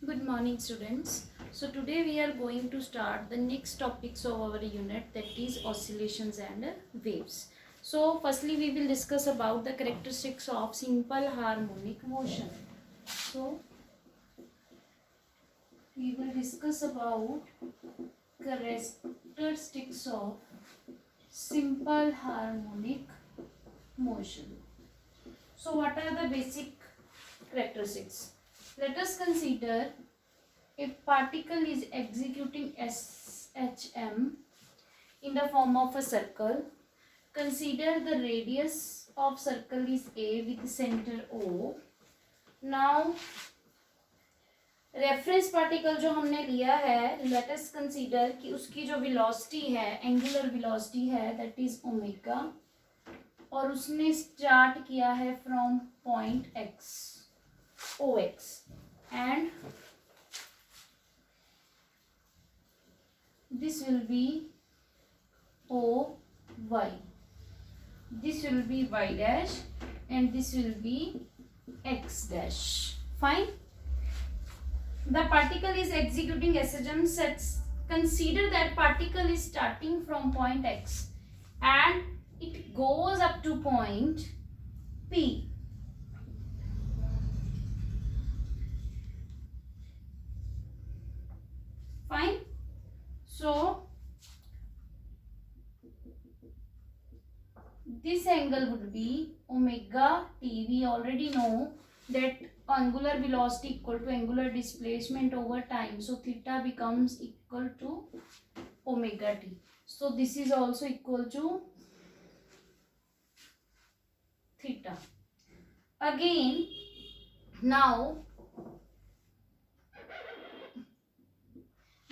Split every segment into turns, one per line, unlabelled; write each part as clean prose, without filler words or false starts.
Good morning, students. So today we are going to start the next topics of our unit, that is oscillations and waves. So firstly we will discuss about the characteristics of simple harmonic motion. So we will discuss about characteristics of simple harmonic motion. So what are the basic characteristics? Let us consider a particle is executing SHM in the form of a circle. Consider the radius of circle is A with center O. Now reference particle जो हमने लिया है, let us consider कि उसकी जो velocity है, angular velocity है, that is omega, और उसने स्टार्ट किया है from point x o x and this will be OY, this will be Y dash, and this will be X dash. Fine. The particle is executing SHM. Consider that particle is starting from point X and it goes up to point P. Fine. So this angle would be omega t. We already know that angular velocity equal to angular displacement over time. So theta becomes equal to omega t. So this is also equal to theta. Again, now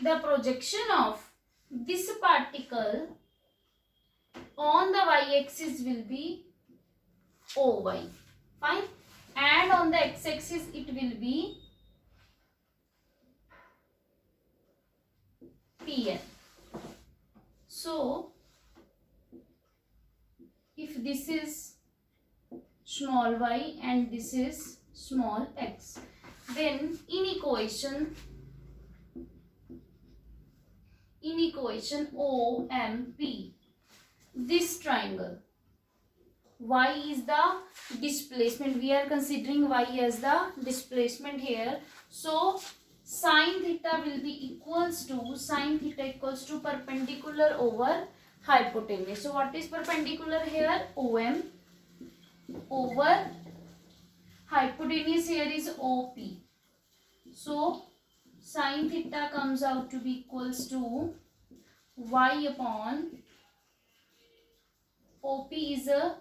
the projection of this particle on the y-axis will be OY. Fine. And on the x-axis it will be PN. So if this is small y and this is small x, then in equation OMP, this triangle, y is the displacement. We are considering y as the displacement here. So sin theta will be equals to perpendicular over hypotenuse. So what is perpendicular here? OM over hypotenuse here is OP. So sin theta comes out to be equals to y upon OP is a.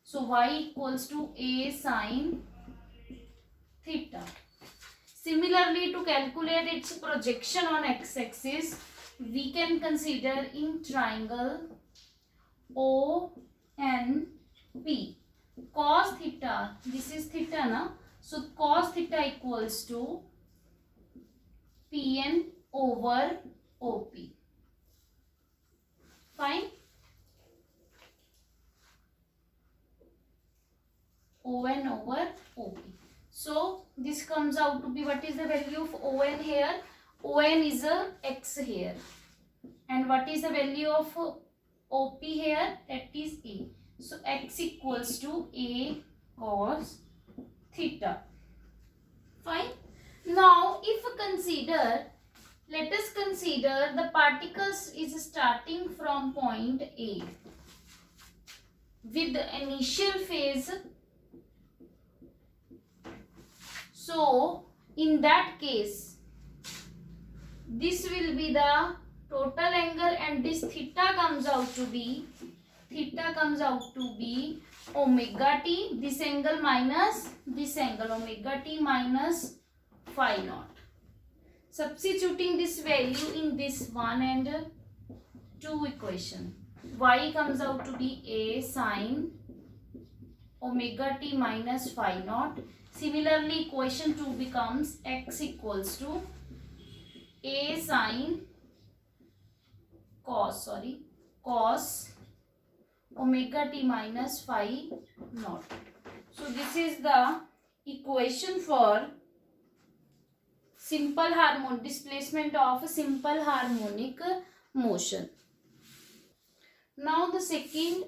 So y equals to a sin theta. Similarly, to calculate its projection on x-axis, we can consider in triangle ONP. Cos theta, this is theta na, so cos theta equals to PN over OP. Fine. ON over OP. So this comes out to be, what is the value of ON here? ON is a x here. And what is the value of OP here? That is A. So x equals to A cos theta. Fine. Now if let us consider the particles is starting from point A with the initial phase. So in that case, this will be the total angle and this theta comes out to be omega t, this angle minus this angle, omega t minus phi naught. Substituting this value in this 1 and 2 equation, y comes out to be a sin omega t minus phi naught. Similarly, equation 2 becomes x equals to a sin cos omega t minus phi naught. So this is the equation for simple harmonic displacement of simple harmonic motion. Now the second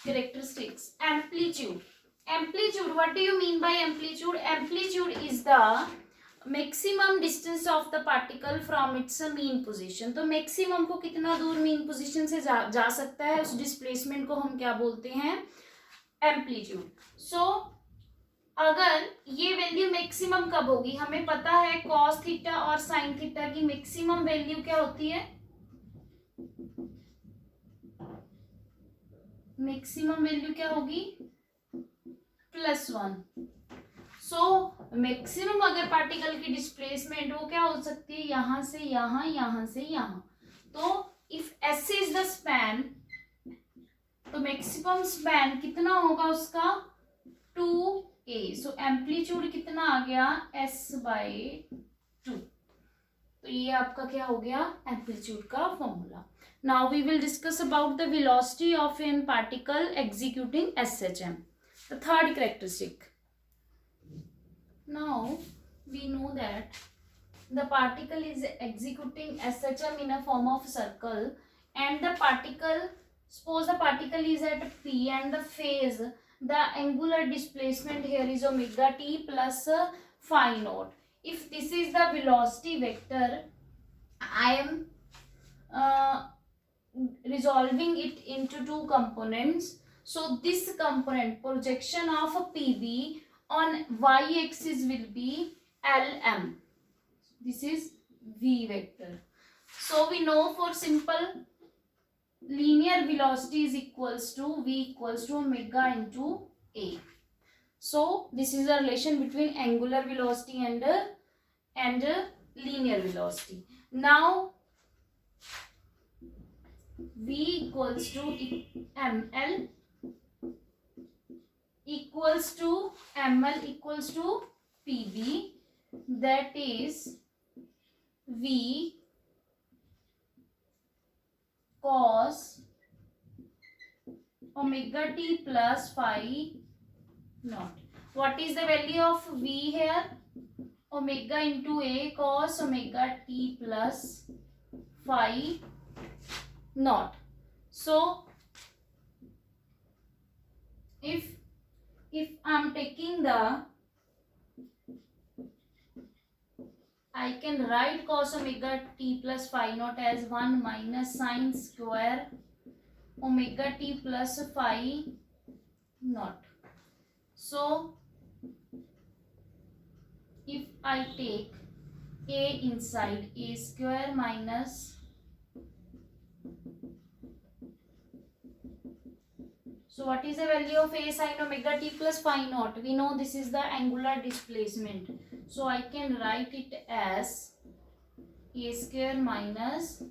characteristics, amplitude. Amplitude, what do you mean by amplitude? Amplitude is the maximum distance of the particle from its mean position. तो maximum को कितना दूर mean position से जा सकता है, उस displacement को हम क्या बोलते हैं? amplitude. So अगर ये वैल्यू मैक्सिमम कब होगी, हमें पता है cos थीटा और sin थीटा की मैक्सिमम वैल्यू क्या होती है? मैक्सिमम वैल्यू क्या होगी? +1. सो मैक्सिमम अगर पार्टिकल की डिस्प्लेसमेंट वो क्या हो सकती है? यहां से यहां, यहां से यहां. तो if s is the span, तो मैक्सिमम स्पैन कितना होगा उसका? 2a. सो एम्पलीट्यूड कितना आ गया? s/2. तो ये आपका क्या हो गया? एम्पलीट्यूड का formula. Now we will discuss about the velocity of an particle executing SHM. The third characteristic. Now we know that the particle is executing SHM in a form of circle, and the particle, suppose the particle is at P and the phase, the angular displacement here is omega t plus phi naught. If this is the velocity vector, I am resolving it into two components. So this component, projection of PB on y-axis will be Lm. This is v vector. So we know for simple linear velocity is equals to v equals to omega into a. So this is the relation between angular velocity and linear velocity. Now v equals to ml equals to ml equals to pb, that is v cos omega t plus phi naught. What is the value of v here? Omega into a cos omega t plus phi naught. So if I'm taking the, I can write cos omega t plus phi naught as 1 minus sin square omega t plus phi naught. So if I take a inside, a square minus so what is the value of a sin omega t plus phi naught? We know this is the angular displacement. So I can write it as a square minus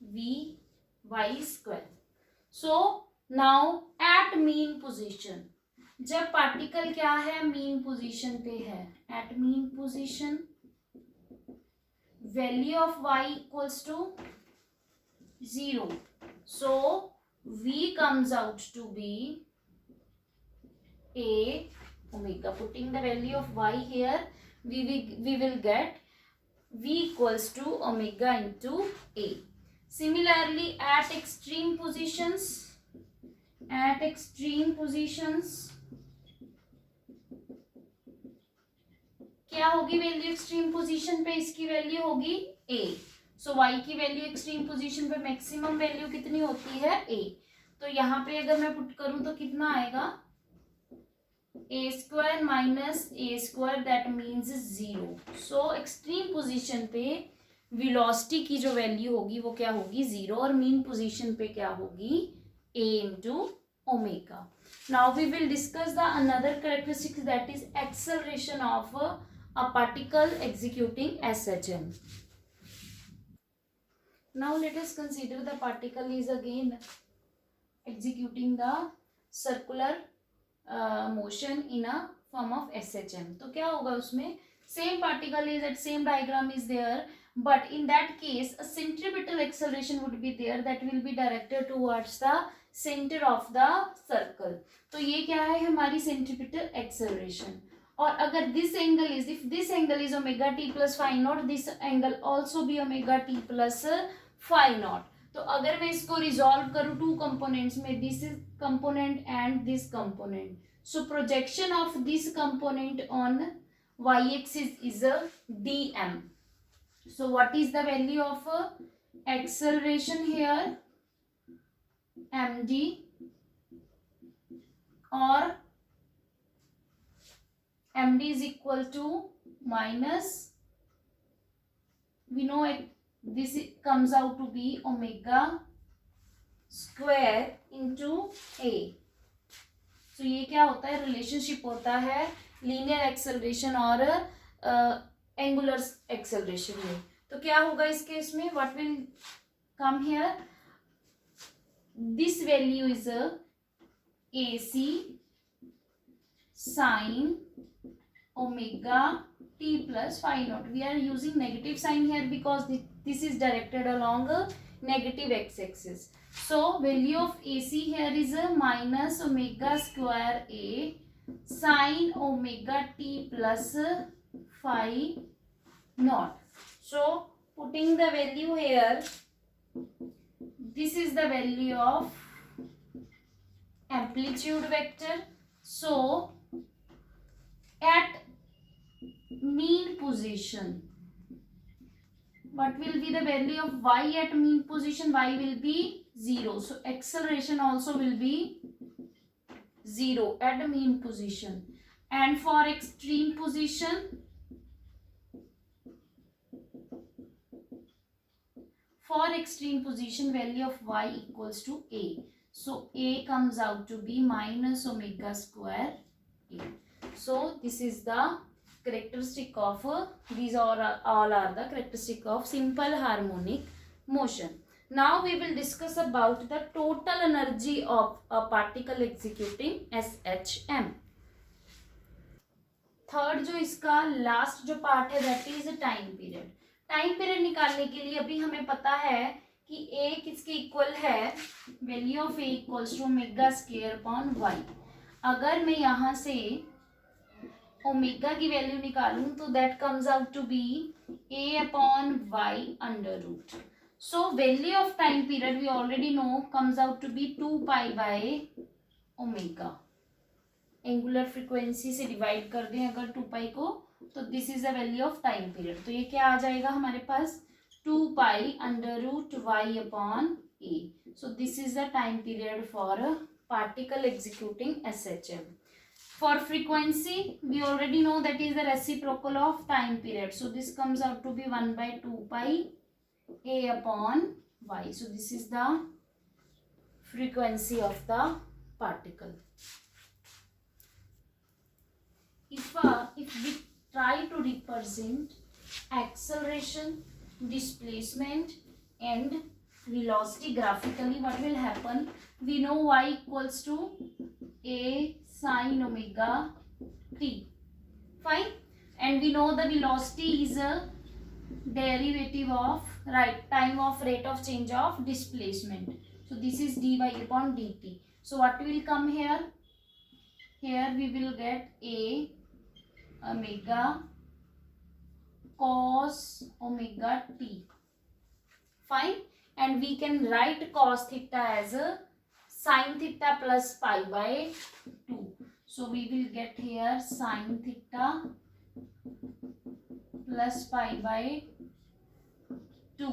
v y square. So now at mean position, जब particle क्या है? Mean position पे है. At mean position value of y equals to 0. So v comes out to be a omega. Putting the value of y here, we will get v equals to omega into a. Similarly, at extreme positions, क्या होगी value extreme position पे? इसकी value होगी a. So y की value extreme position पे maximum value कितनी होती है? a. तो यहाँ पे अगर मैं पुट करूं तो कितना आएगा? a square minus a square, that means 0. So extreme position पे वेलोसिटी की जो वैल्यू होगी वो क्या होगी? 0. और मीन पोजीशन पे क्या होगी? a into omega. Now we will discuss the another characteristics, that is acceleration of a particle executing SHM. Now let us consider the particle is again executing the circular motion in a form of SHM. तो क्या होगा उसमें? Same particle is at same diagram is there, but in that case a centripetal acceleration would be there that will be directed towards the center of the circle. तो ये क्या है? हमारी centripetal acceleration. और अगर this angle is, if this angle is omega T plus five not, this angle also be omega T plus five not. तो अगर मैं इसको रिजॉल्व करूँ टू कंपोनेंट्स में, this is component and this component, so projection of this component on y axis is a dm. So what is the value of acceleration here? mg, or md is equal to minus, we know it, this comes out to be omega square into a. So ये क्या होता है, relationship होता है linear acceleration और angular acceleration में. तो क्या होगा इस केस में, what will come here, this value is AC sin omega t plus phi naught. We are using negative sign here because this is directed along a negative x-axis. So value of AC here is a minus omega square a sin omega t plus phi naught. So putting the value here, this is the value of amplitude vector. So at mean position, what will be the value of y at mean position? Y will be 0. So acceleration also will be 0 at mean position. And for extreme position, value of y equals to a. So a comes out to be minus omega square a. So this is the characteristic of these all are the characteristic of simple harmonic motion. Now we will discuss about the total energy of a particle executing SHM. Third जो इसका last जो part है that is time period. Time period निकालने के लिए अभी हमें पता है कि ए किसके इक्वल है, value of a equals to omega square upon y. अगर मैं यहाँ से ओमेगा की वैल्यू निकालूं तो that comes out to be a upon y under root. So value of time period we already know comes out to be 2 pi by omega. Angular frequency से divide कर दें अगर 2 पाई को, तो this is the value of time period. तो ये क्या आ जाएगा हमारे पास, 2 pi under root y upon a. So this is the time period for particle executing SHM. For frequency, we already know that is the reciprocal of time period. So this comes out to be 1 by 2 pi a upon y. So this is the frequency of the particle. If we try to represent acceleration, displacement and velocity graphically, what will happen? We know y equals to a sin omega t, fine, and we know the velocity is a derivative of time of rate of change of displacement. So this is dy upon dt. So what will come here? Here we will get a omega cos omega t, fine, and we can write cos theta as a sin theta plus pi by 2. So we will get here sin theta plus pi by 2.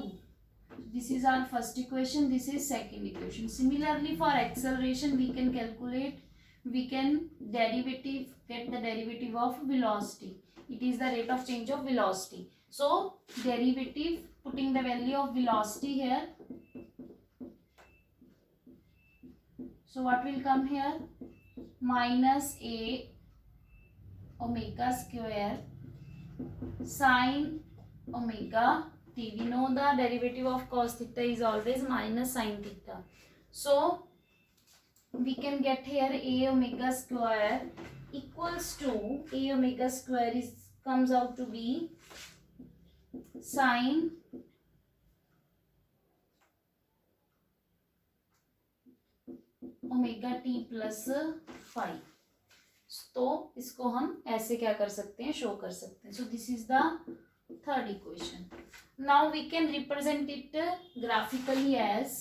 This is our first equation, this is second equation. Similarly for acceleration we can calculate, we can get the derivative of velocity. It is the rate of change of velocity. So derivative, putting the value of velocity here. So what will come here? Minus a omega square sin omega t. We know the derivative of cos theta is always minus sin theta. So we can get here a omega square equals to, a omega square is comes out to be sin omega t plus phi. तो इसको हम ऐसे क्या कर सकते हैं, show कर सकते हैं. सो this is the third equation. Now we can represent it graphically as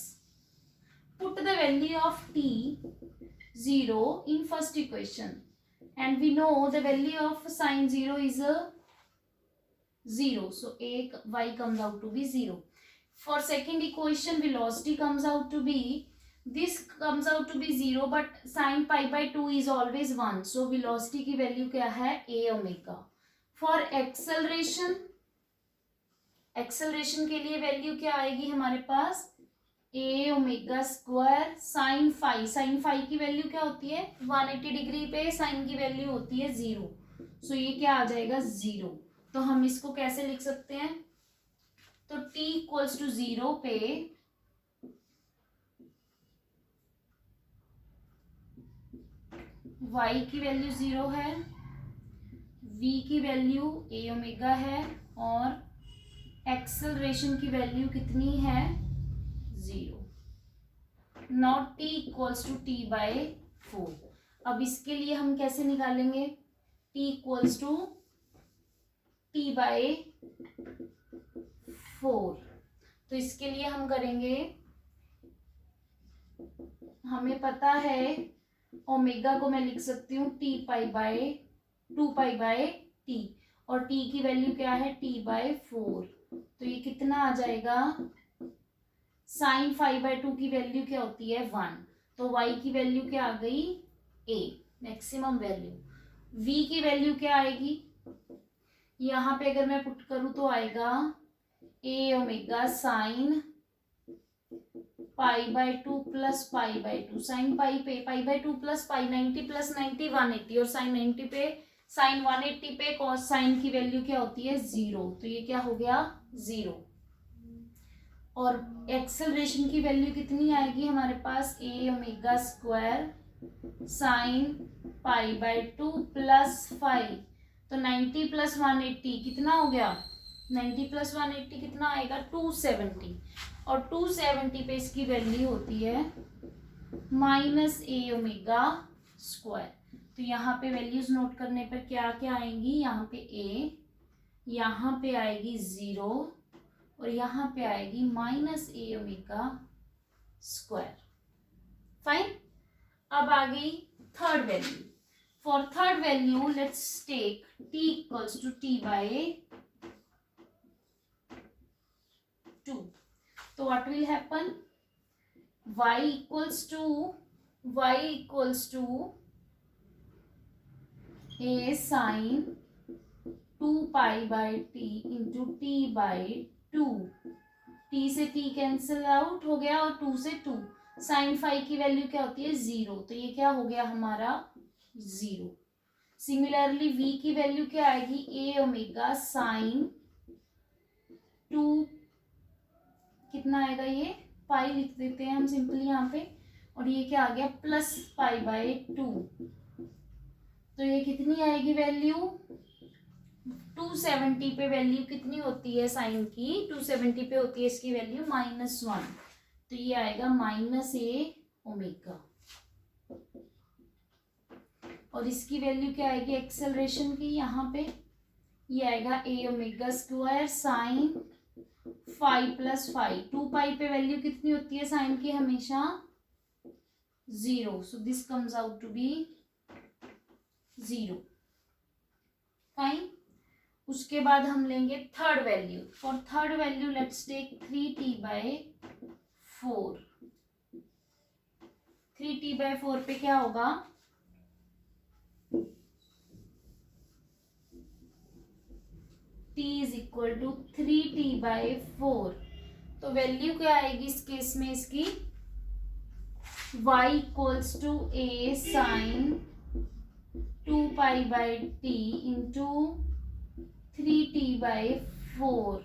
put the value of t 0 in first equation, and we know the value of sine 0 is a 0, so a y comes out to be 0. For second equation, velocity comes out to be, this comes out to be 0, but sine pi by 2 is always 1, so velocity की value क्या है, a omega. For acceleration, acceleration के लिए value क्या आएगी हमारे पास, a omega square sine phi. Sine phi की वैल्यू क्या होती है, 180 डिग्री पे साइन की वैल्यू होती है 0. सो ये क्या आ जाएगा 0. तो हम इसको कैसे लिख सकते हैं, तो t इक्वल्स टू 0 पे y की वैल्यू 0 है, v की वैल्यू ए ओमेगा है, और एक्सेलरेशन की वैल्यू कितनी है 0. Naught t equals to t by 4. अब इसके लिए हम कैसे निकालेंगे, t equals to t by 4. तो इसके लिए हम करेंगे, हमें पता है ओमेगा को मैं लिख सकती हूँ t pi by 2 pi by t, और t की वैल्यू क्या है t बाय 4. तो ये कितना आ जाएगा, साइन 5 बाय 2 की वैल्यू क्या होती है 1, तो y की वैल्यू क्या आ गई a मैक्सिमम वैल्यू. v की वैल्यू क्या आएगी, यहाँ पे अगर मैं पुट करूँ तो आएगा a omega sine pi by 2 plus pi by 2. Sine pi पे pi by 2 plus pi 90 plus 90 180, और साइन 90 पे साइन 180 पे कॉस साइन की वैल्यू क्या होती है 0, तो ये क्या हो गया 0. और एक्सेलरेशन की वैल्यू कितनी आएगी हमारे पास, a omega square sine pi by 2 plus 5. तो 90 प्लस 180 कितना हो गया, 90 प्लस 180 कितना आएगा 270, और 270 पे इसकी वैल्यू होती है माइनस ए ओमेगा स्क्वायर. तो यहाँ पे वैल्यूज नोट करने पर क्या क्या आएंगी, यहाँ पे a, यहाँ पे आएगी 0, और यहाँ पे आएगी minus A omega square. Fine. अब आ गई third value. For third value let's take t equals to t by 2. तो what will happen, y equals to a sine 2 pi by t into t by 2. t से t cancel out हो गया, और 2 से 2. Sign 5 की value क्या होती है 0, तो ये क्या हो गया हमारा 0. सिमिलरली v की वैल्यू क्या आएगी, a ओमेगा साइन 2 कितना आएगा, ये पाई लिख देते हैं हम सिंपली यहाँ पे, और ये क्या आ गया प्लस पाई बाय 2. तो ये कितनी आएगी वैल्यू, 270 पे वैल्यू कितनी होती है साइन की, 270 पे होती है इसकी वैल्यू -1, तो ये आएगा माइनस ए ओमेगा. और इसकी वैल्यू क्या आएगी एक्सेलरेशन की, यहाँ पे ये आएगा A omega square sine 5 plus 5. 2 pi पे वैल्यू कितनी होती है साइन की हमेशा 0, so this comes out to be 0. Fine. उसके बाद हम लेंगे third value. For third value let's take 3t by 4. 3t by 4 पे क्या होगा, t is equal to 3t by 4. तो वैल्यू क्या आएगी इस केस में इसकी, y equals to a sine 2 pi by t into 3t by 4.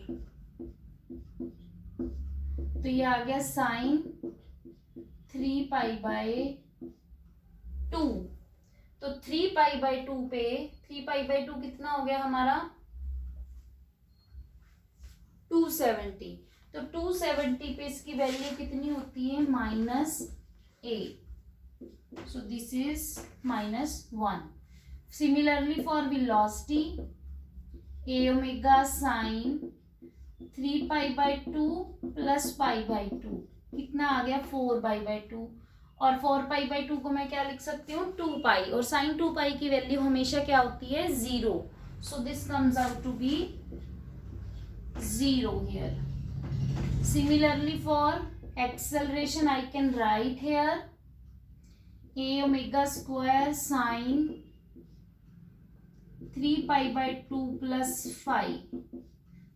तो ये आ गया साइन 3 पाई बाय 2. तो 3 पाई बाय 2 पे 3 पाई बाय 2 कितना हो गया हमारा 270. तो 270 पे इसकी वैल्यू कितनी होती है -a. So this is -1. Similarly for velocity, a omega sine 3 pi by 2 plus pi by 2 कितना आ गया 4 पाई बाई 2, और 4 पाई बाई 2 को मैं क्या लिख सकती हूँ 2 पाई, और साइन 2 पाई की वैल्यू हमेशा क्या होती है 0, so this comes out to be 0 here. Similarly for acceleration I can write here a omega square sine 3 pi by 2 plus 5,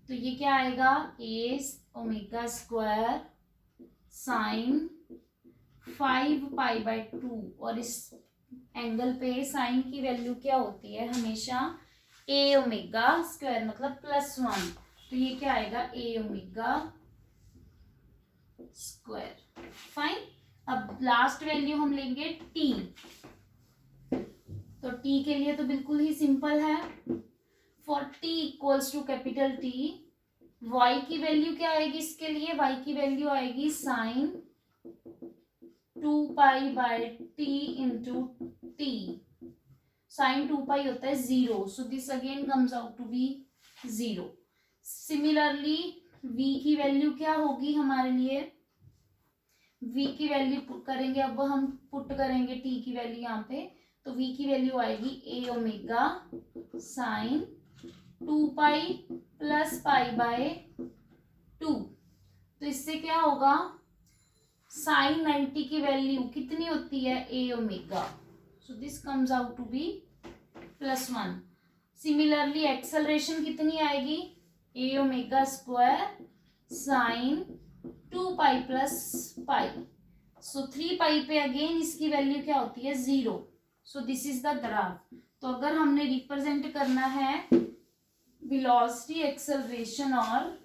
तो ये क्या आएगा a omega square sine 5 pi by 2, और इस एंगल पे साइन की वैल्यू क्या होती है हमेशा a ओमेगा स्क्वायर मतलब +1, तो ये क्या आएगा a ओमेगा स्क्वायर. फाइन. अब लास्ट वैल्यू हम लेंगे t, तो t के लिए तो बिल्कुल ही सिंपल है. For t equals to capital T, y की वैल्यू क्या आएगी इसके लिए, y की वैल्यू आएगी sine 2 pi by t into T. Sine 2 pi होता है 0, so this again comes out to be 0. Similarly v की वैल्यू क्या होगी हमारे लिए, v की वैल्यू पुट करेंगे, अब हम पुट करेंगे t की वैल्यू यहाँ पे, तो v की वैल्यू आएगी a omega sign 2 pi plus pi by 2, तो इससे क्या होगा साइन 90 की वैल्यू कितनी होती है a omega, so this comes out to be +1. Similarly acceleration कितनी आएगी a omega square sine 2 pi plus pi, so 3 pi पे अगेन इसकी वैल्यू क्या होती है 0, so this is the graph. तो अगर हमने रिप्रेजेंट करना है वेलोसिटी, एक्सेलरेशन और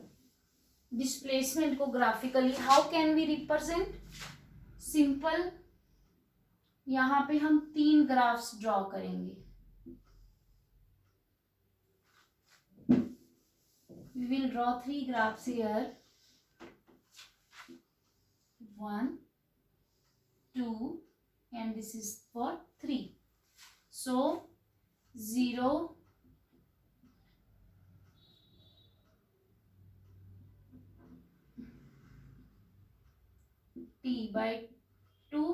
डिस्प्लेसमेंट को graphically, how can we represent, simple, यहां पे हम 3 ग्राफ्स ड्रॉ करेंगे. We will draw 3 graphs here, 1 2 and this is for 3, so 0 t by 2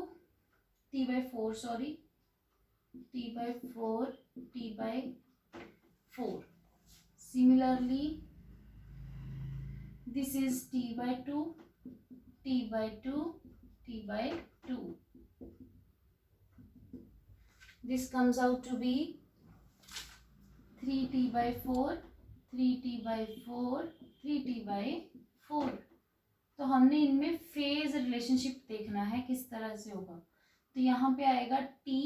t by 4 sorry t by 4 t by 4. Similarly this is t by 2 t by 2 t by 2. This comes out to be 3t by 4 3t by 4 3t by 4. तो हमने इनमें phase relationship देखना है किस तरह से होगा, तो यहाँ पे आएगा t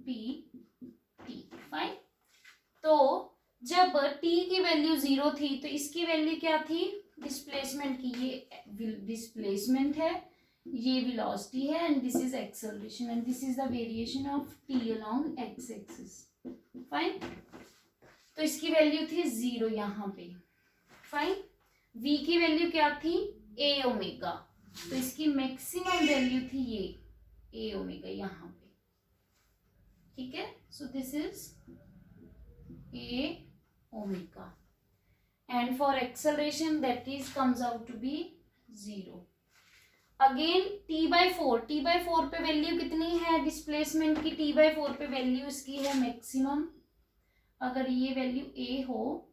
p t. फाइन. तो जब t की वैल्यू 0 थी तो इसकी वैल्यू क्या थी डिस्प्लेसमेंट की, ये डिस्प्लेसमेंट है, ये वेलोसिटी है, and this is acceleration, and this is the variation of t along x axis. Fine. तो इसकी वैल्यू थी 0 यहाँ पे. फाइन. v की वैल्यू क्या थी a ओमेगा, तो इसकी मैक्सिमम वैल्यू थी ये a ओमेगा यहाँ पे. ठीक है, so this is a omega, and for acceleration that is comes out to be 0. Again t by 4 पे वैल्यू कितनी है डिस्प्लेसमेंट की, t by 4 पे वैल्यू इसकी है मैक्सिमम. अगर ये वैल्यू a हो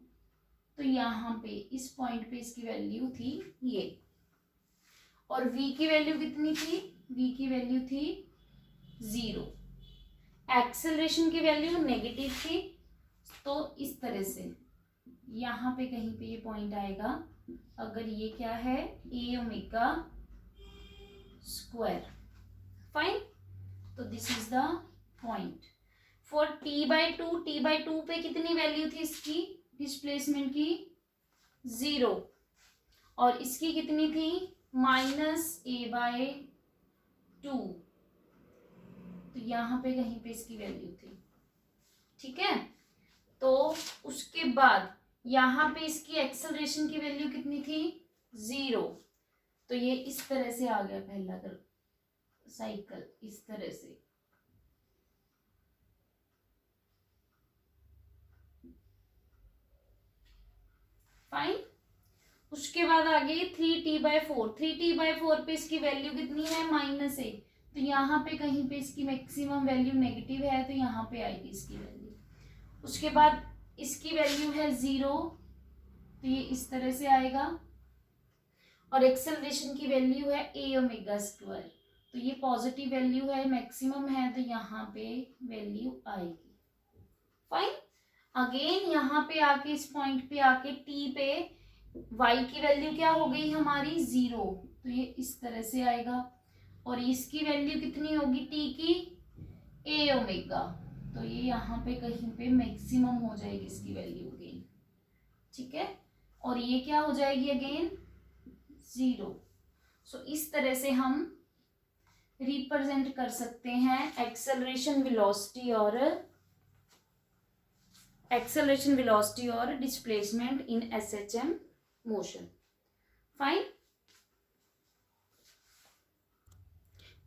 तो यहाँ पे इस पॉइंट पे इसकी वैल्यू थी ये, और v की वैल्यू कितनी थी, v की वैल्यू थी 0. एक्सेलरेशन की वैल्यू नेगेटिव थी, तो इस तरह से यहाँ पे कहीं पे ये पॉइंट आएगा. अगर ये क्या है a ओमेगा स्क्वायर. फाइन. तो this is the point. For t by 2 पे कितनी वैल्यू थी इसकी डिस्प्लेसमेंट की 0, और इसकी कितनी थी -a/2, तो यहाँ पे कहीं पे इसकी वैल्यू थी. ठीक है, तो उसके बाद यहाँ पे इसकी एक्सेलरेशन की वैल्यू कितनी थी 0, तो ये इस तरह से आ गया पहला साइकिल, इस तरह से. फाइन। उसके बाद आ गई 3t/4। 3t/4 पे इसकी वैल्यू कितनी है, -a। तो यहाँ पे कहीं पे इसकी मैक्सिमम वैल्यू नेगेटिव है, तो यहाँ पे आएगी इसकी वैल्यू। उसके बाद इसकी वैल्यू है 0, तो ये इस तरह से आएगा। और एक्सेलरेशन की वैल्यू है a⍵², तो ये पॉजिटिव वैल्यू है, मैक्सिमम है, तो यहाँ पे वैल्यू आएगी। फाइन। अगेन यहाँ पे आके इस पॉइंट पे आके t पे y की वैल्यू क्या हो गई हमारी 0, तो ये इस तरह से आएगा। और इसकी वैल्यू कितनी होगी t की, a⍵, तो ये यहाँ पे कहीं पे मैक्सिमम हो जाएगी इसकी वैल्यू अगेन, ठीक है। और ये क्या हो जाएगी अगेन 0। सो इस तरह से हम रिप्रेजेंट कर सकते हैं एक्सेलरेशन वेलोसिटी और displacement in SHM motion. Fine.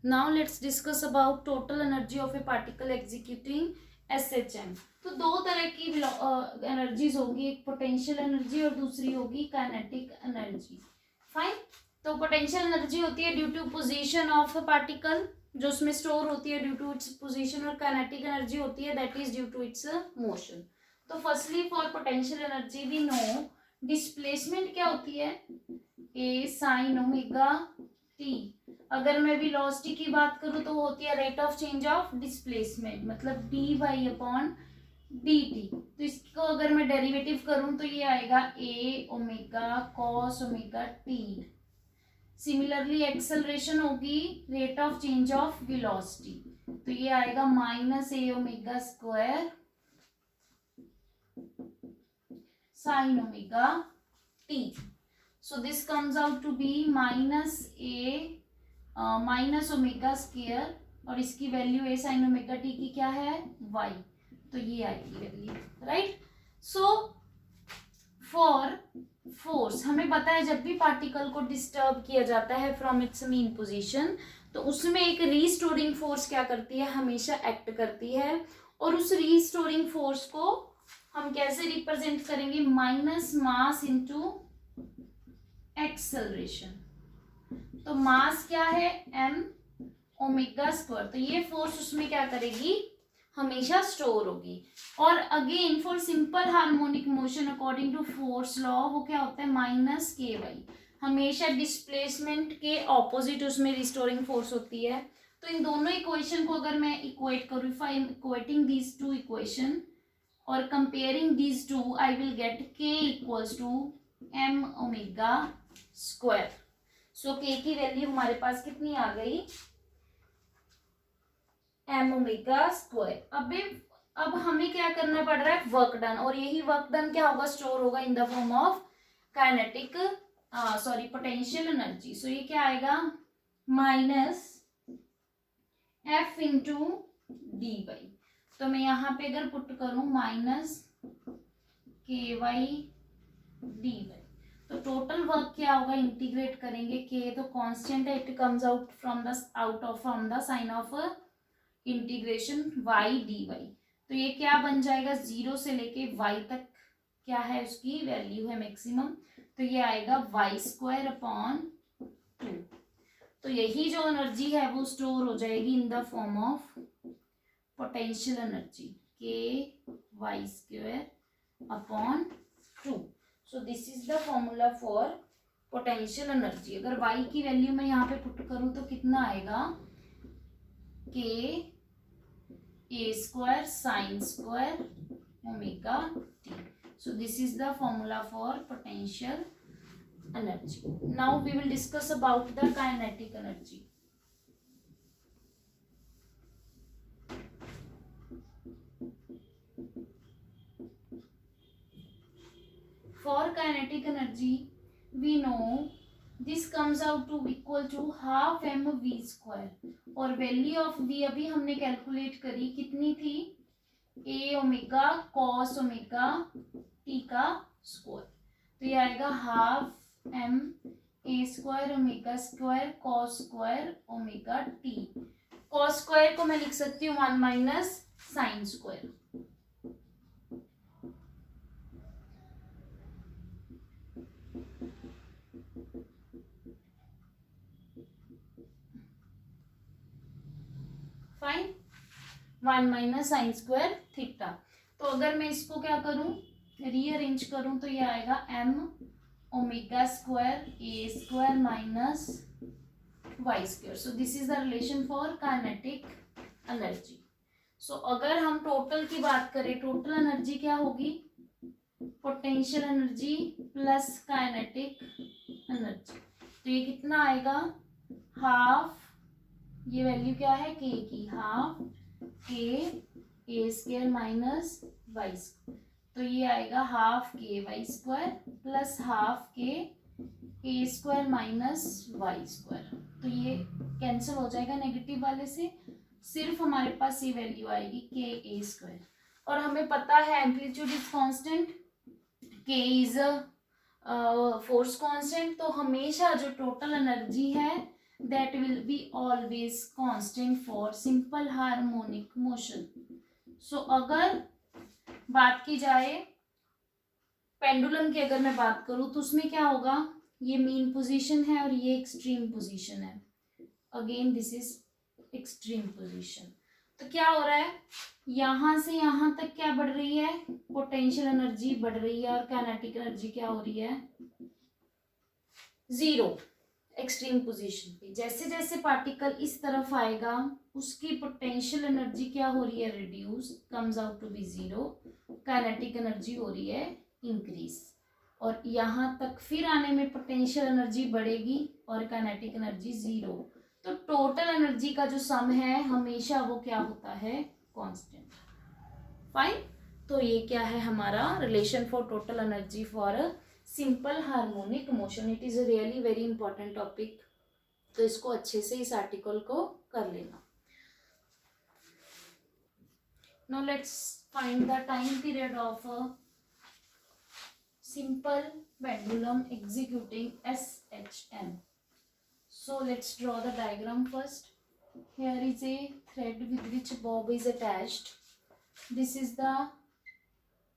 Now let's discuss about total energy of A particle executing SHM। तो दो तरह की एनर्जीज होगी, एक पोटेंशियल एनर्जी और दूसरी होगी काइनेटिक एनर्जी। फाइन। तो पोटेंशियल एनर्जी होती है due to position of a particle, जो उसमें स्टोर होती है ड्यू टू इट्स पोजीशन, और काइनेटिक एनर्जी होती है that is due to its motion. तो firstly for potential energy we know displacement क्या होती है, a sin⍵t। अगर मैं वेलोसिटी की बात करूं तो होती है rate of change of displacement, मतलब dy/dt। तो इसको अगर मैं डेरिवेटिव करूं तो ये आएगा a⍵cos⍵t। सिमिलरली एक्सेलरेशन होगी rate of change of velocity, तो ये आएगा -a⍵² sin⍵t। So this comes out to be -ω², और इसकी वैल्यू a sin⍵t की क्या है y, तो ये आएगी value, right. So for force हमें पता है जब भी पार्टिकल को डिस्टर्ब किया जाता है फ्रॉम इट्स मीन पोजीशन, तो उसमें एक रीस्टोरिंग फोर्स क्या करती है, हमेशा एक्ट करती है। और उस रीस्टोरिंग फोर्स को हम कैसे रिप्रेजेंट करेंगे, माइनस मास इंटू एक्सेलरेशन। तो मास क्या है m⍵², तो ये फोर्स उसमें क्या करेगी, हमेशा स्टोर होगी। और again for simple harmonic motion according to force law वो क्या होता है -ky, हमेशा डिस्प्लेसमेंट के ऑपोजिट उसमें रिस्टोरिंग फोर्स होती है। तो इन दोनों इक्वेशन को अगर मैं इक्वेट करूँ, if I am equating these two equation और comparing these two, I will get k equals to m⍵²। So k की वैल्यू हमारे पास कितनी आ गई, m⍵²। अब हमें क्या करना पड़ रहा है, वर्क डन, और यही वर्क डन क्या होगा, स्टोर होगा in the form of potential energy. So ये क्या आएगा -f इंटू dy। तो मैं यहाँ पे अगर पुट करूं -ky/dy, तो टोटल वर्क क्या होगा, इंटीग्रेट करेंगे, k तो कांस्टेंट है, it comes out from the sign of integration y/dy। तो ये क्या बन जाएगा, 0 से लेके y तक क्या है उसकी वैल्यू है मैक्सिमम, तो ये आएगा y²/2। तो यही जो एनर्जी है वो स्टोर हो जाएगी इन the form of potential energy ky² so this is the formula for potential energy. अगर y की वैल्यू मैं यहाँ पे पुट करूँ तो कितना आएगा, k² sin²⍵t। So this is the formula for potential energy. Now we will discuss about the kinetic energy. For kinetic energy, we know this comes out to equal to half mv², और value of v अभी हमने calculate करी कितनी थी, a⍵cos⍵t का square, तो ये आएगा ½ ma²⍵² cos²⍵t। cos स्क्वायर को मैं लिख सकती हूँ 1 - sin²। Fine, 1 minus sine square theta. तो अगर मैं इसको क्या करूं, रीअरेंज करूं, तो ये आएगा m omega square a square minus y square. So this is the relation for kinetic energy. So अगर हम टोटल की बात करें, टोटल एनर्जी क्या होगी, potential energy plus kinetic energy. तो ये कितना आएगा, हाफ, ये वैल्यू क्या है के की, हाफ के ए स्क्वायर माइनस वाई स्क्वायर। तो ये आएगा हाफ के वाई स्क्वायर प्लस हाफ के ए स्क्वायर माइनस वाई स्क्वायर। तो ये कैंसिल हो जाएगा नेगेटिव वाले से, सिर्फ हमारे पास ये वैल्यू आएगी के ए स्क्वायर। और हमें पता है amplitude is constant, k is force constant, तो हमेशा जो टोटल एनर्जी है that will be always constant for simple harmonic motion. So अगर बात की जाए पेंडुलम की, अगर मैं बात करूं तो उसमें क्या होगा, ये मीन पोजीशन है और ये एक्सट्रीम पोजीशन है। Again this is extreme position. तो क्या हो रहा है, यहां से यहां तक क्या बढ़ रही है, पोटेंशियल एनर्जी बढ़ रही है और काइनेटिक एनर्जी क्या हो रही है, जीरो एक्सट्रीम पोजीशन पे। जैसे जैसे पार्टिकल इस तरफ आएगा उसकी पोटेंशियल एनर्जी क्या हो रही है, reduce, comes out to be zero, kinetic energy हो रही है इंक्रीज। और यहाँ तक फिर आने में पोटेंशियल एनर्जी बढ़ेगी और काइनेटिक एनर्जी जीरो। तो टोटल एनर्जी का जो सम है हमेशा वो क्या होता है, कांस्टेंट। फाइन। तो ये क्या है हमारा relation for total energy for simple harmonic motion. It is a really very important topic, तो इसको अच्छे से इस आर्टिकल को कर लेना। Now let's find the time period of a simple pendulum executing SHM. So let's draw the diagram first. Here is a thread with which bob is attached. This is the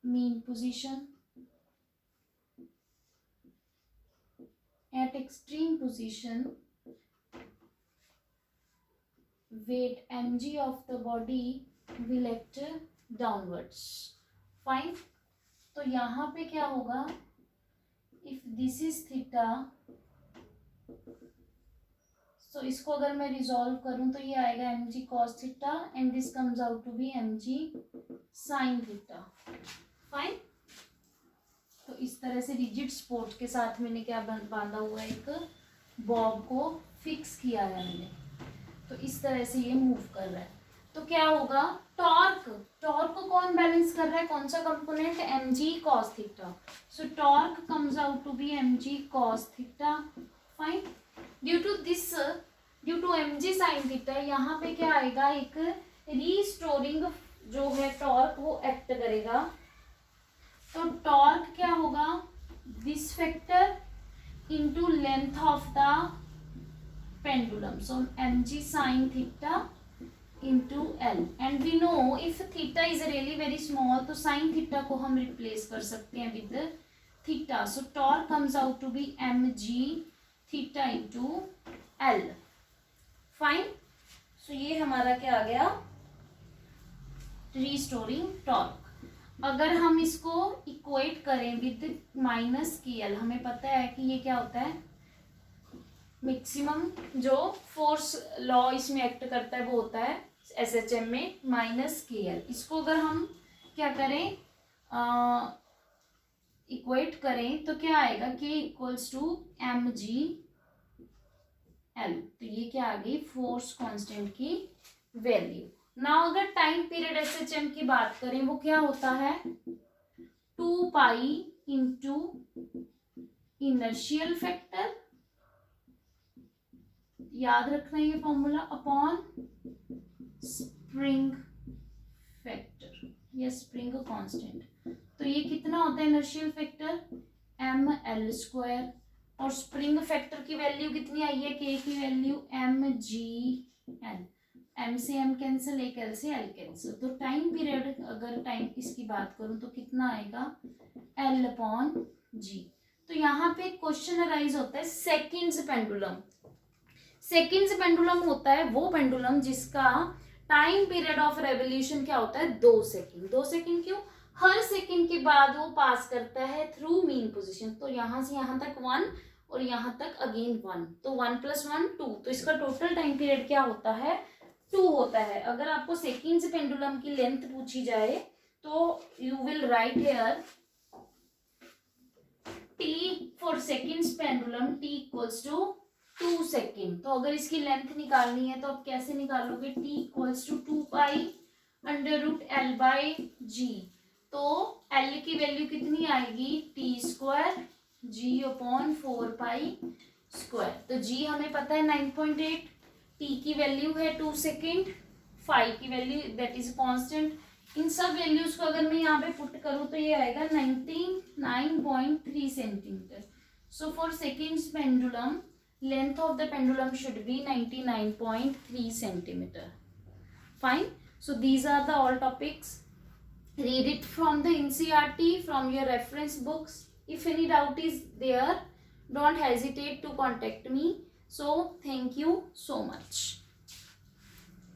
mean position. At extreme position, weight mg of the body will act downwards. Fine. तो यहाँ पे क्या होगा, if this is theta, so इसको अगर मैं resolve करूं तो ये आएगा M G cos theta and this comes out to be M G sine theta. Fine. तो इस तरह से रिजिड सपोर्ट के साथ मैंने क्या बांधा हुआ है, एक बॉब को फिक्स किया है मैंने। तो इस तरह से ये मूव कर रहा है। तो क्या होगा, टॉर्क, टॉर्क को कौन बैलेंस कर रहा है, कौन सा component, M G cos theta. So torque comes out to be M G cos theta. Fine. Due to this, due to M G sine theta, यहाँ पे क्या आएगा, एक रीस्टोरिंग जो है टॉर्क वो एक्ट करेगा। तो टॉर्क क्या होगा, this factor into length of the pendulum. So M G sine theta into L, and we know if theta is really very small तो sin theta को हम replace कर सकते हैं with theta. So torque comes out to be mg theta into L. Fine. So ये हमारा क्या आ गया, restoring torque. अगर हम इसको equate करें with माइनस के L, हमें पता है कि ये क्या होता है, मैक्सिमम जो फोर्स लॉ इसमें एक्ट करता है वो होता है SHM में माइनस के एल। इसको अगर हम क्या करें, इक्वेट करें तो क्या आएगा, K equals to M G L. तो ये क्या आ गई, फोर्स कांस्टेंट की वैल्यू। नाउ अगर टाइम पीरियड SHM की बात करें वो क्या होता है, 2 पाई इंटू इनर्शियल फैक्टर, याद रखना ये फॉर्मूला, अपॉन स्प्रिंग फैक्टर या स्प्रिंग कांस्टेंट। तो ये कितना होता है inertial factor, M L square, और स्प्रिंग फैक्टर की वैल्यू कितनी आई है, के की value M G L. M से एम कैंसिल, एक एल से एल कैंसिल। तो टाइम पीरियड अगर टाइम इसकी बात करूं तो कितना आएगा, एल अपॉन जी। तो यहाँ पे क्वेश्चन अराइज होता है सेकेंड्स पेंडुलम। सेकेंड्स पेंडुलम होता है वो पेंडुलम जिसका टाइम पीरियड ऑफ रेवोल्यूशन क्या होता है 2 सेकेंड। 2 सेकेंड क्यों, हर सेकेंड के बाद वो पास करता है थ्रू मीन पोजीशन, तो यहां से यहां तक 1 और यहां तक अगेन 1, तो 1 + 1 2, तो इसका टोटल टाइम पीरियड क्या होता है 2 होता है। अगर आपको सेकेंड से पेंडुलम की लेंथ पूछी जाए तो you will write here t for seconds pendulum t equals to 2 second. तो अगर इसकी लेंथ निकालनी है तो आप कैसे निकालोगे, t equals to 2 pi √L/g। तो L की वैल्यू कितनी आएगी t² g/4 पाई स्क्वायर। तो g हमें पता है 9.8, t की वैल्यू है 2 सेकेंड, फाई की वैल्यू दैट इज कांस्टेंट। इन सब वैल्यूज को अगर मैं यहाँ पे पुट करूँ तो ये आएगा 99.3 centimetre. So for seconds pendulum length of the pendulum should be 99.3 centimeter. Fine. So these are the all topics. Read it from the NCERT, from your reference books. If any doubt is there, don't hesitate to contact me. So thank you so much.